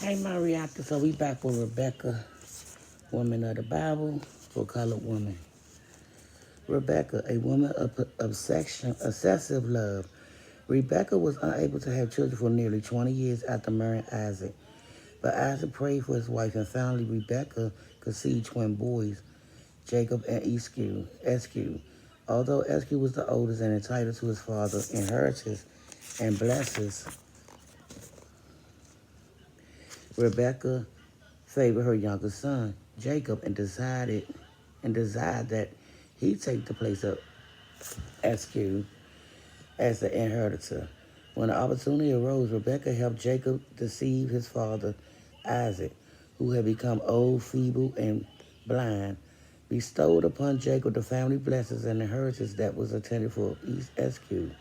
Hey, my reactor. So we back with Rebekah, woman of the Bible, for colored woman. Rebekah, a woman of obsessive love. Rebekah was unable to have children for nearly 20 years after marrying Isaac. But Isaac prayed for his wife, and finally Rebekah conceived twin boys, Jacob and Esau. Although Esau was the oldest and entitled to his father's inheritance and blessings, Rebekah favored her younger son, Jacob, and desired that he take the place of Esau as the inheritor. When the opportunity arose, Rebekah helped Jacob deceive his father, Isaac, who had become old, feeble, and blind, bestowed upon Jacob the family blessings and inheritance that was intended for Esau.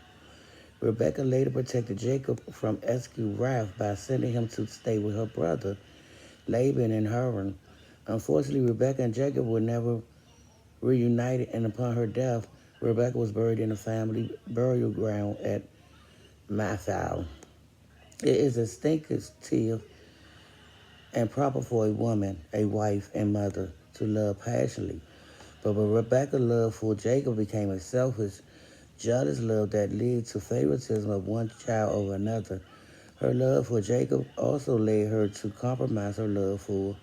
Rebekah later protected Jacob from Esau's wrath by sending him to stay with her brother, Laban in Haran. Unfortunately, Rebekah and Jacob were never reunited, and upon her death, Rebekah was buried in the family burial ground at Racheal. It is instinctive and proper for a woman, a wife, and mother to love passionately. But Rebekah's love for Jacob became a selfish, jealous love that led to favoritism of one child over another. Her love for Jacob also led her to compromise her love for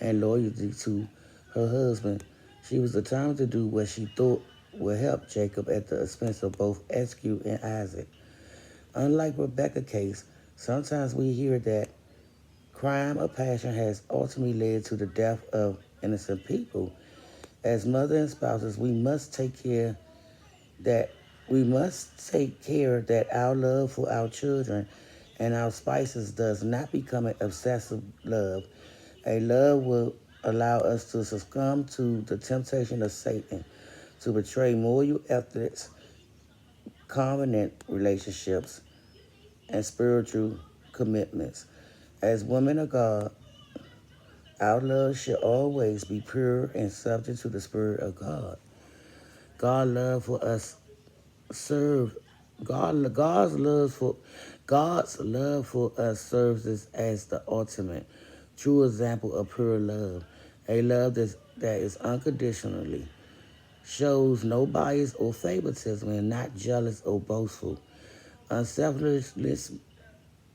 and loyalty to her husband. She was determined to do what she thought would help Jacob at the expense of both Esau and Isaac. Unlike Rebekah's case, sometimes we hear that crime or passion has ultimately led to the death of innocent people. As mother and spouses, that we must take care that our love for our children and our spouses does not become an obsessive love. A love will allow us to succumb to the temptation of Satan to betray moral ethics, covenant relationships, and spiritual commitments. As women of God, our love should always be pure and subject to the Spirit of God. God's love for us serve God's love for us serves as the ultimate true example of pure love. A love that is unconditionally shows no bias or favoritism and not jealous or boastful. Unselfish,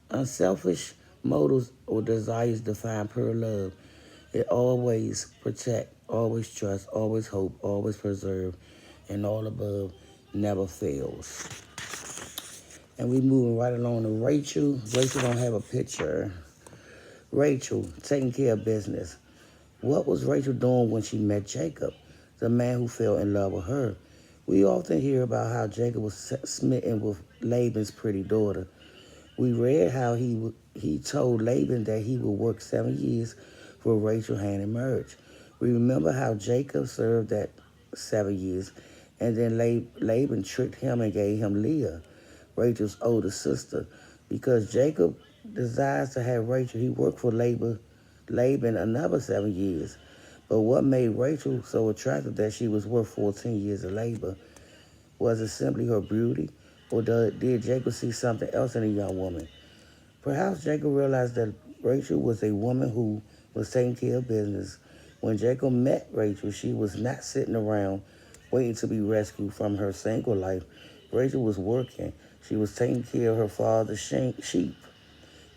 unselfish motives or desires define pure love. It always protect, always trust, always hope, always preserve, and all above never fails. And we moving right along to Racheal. Racheal don't have a picture. Racheal, taking care of business. What was Racheal doing when she met Jacob, the man who fell in love with her? We often hear about how Jacob was smitten with Laban's pretty daughter. We read how he told Laban that he would work 7 years for Racheal's hand in marriage. We remember how Jacob served that 7 years, and then Laban tricked him and gave him Leah, Rachel's older sister. Because Jacob desires to have Racheal, he worked for Laban another 7 years. But what made Racheal so attractive that she was worth 14 years of labor? Was it simply her beauty? Or did Jacob see something else in a young woman? Perhaps Jacob realized that Racheal was a woman who was taking care of business. When Jacob met Racheal, she was not sitting around waiting to be rescued from her single life. Racheal was working. She was taking care of her father's sheep.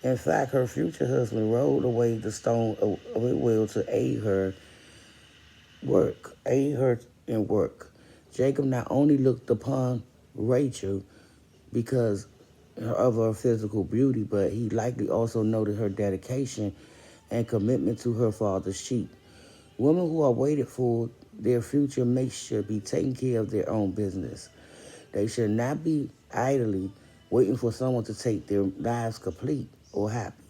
In fact, her future husband rolled away the stone of a will to aid her in work. Jacob not only looked upon Racheal because of her physical beauty, but he likely also noted her dedication and commitment to her father's sheep. Women who are waited for their future mates should be taking care of their own business. They should not be idly waiting for someone to take their lives complete or happy.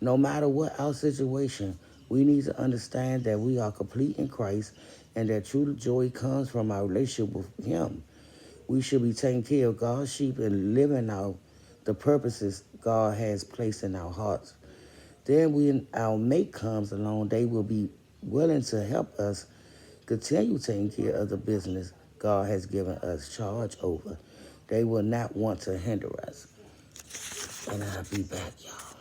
No matter what our situation, we need to understand that we are complete in Christ and that true joy comes from our relationship with Him. We should be taking care of God's sheep and living out the purposes God has placed in our hearts. Then when our mate comes along, they will be willing to help us continue taking care of the business God has given us charge over. They will not want to hinder us. And I'll be back, y'all.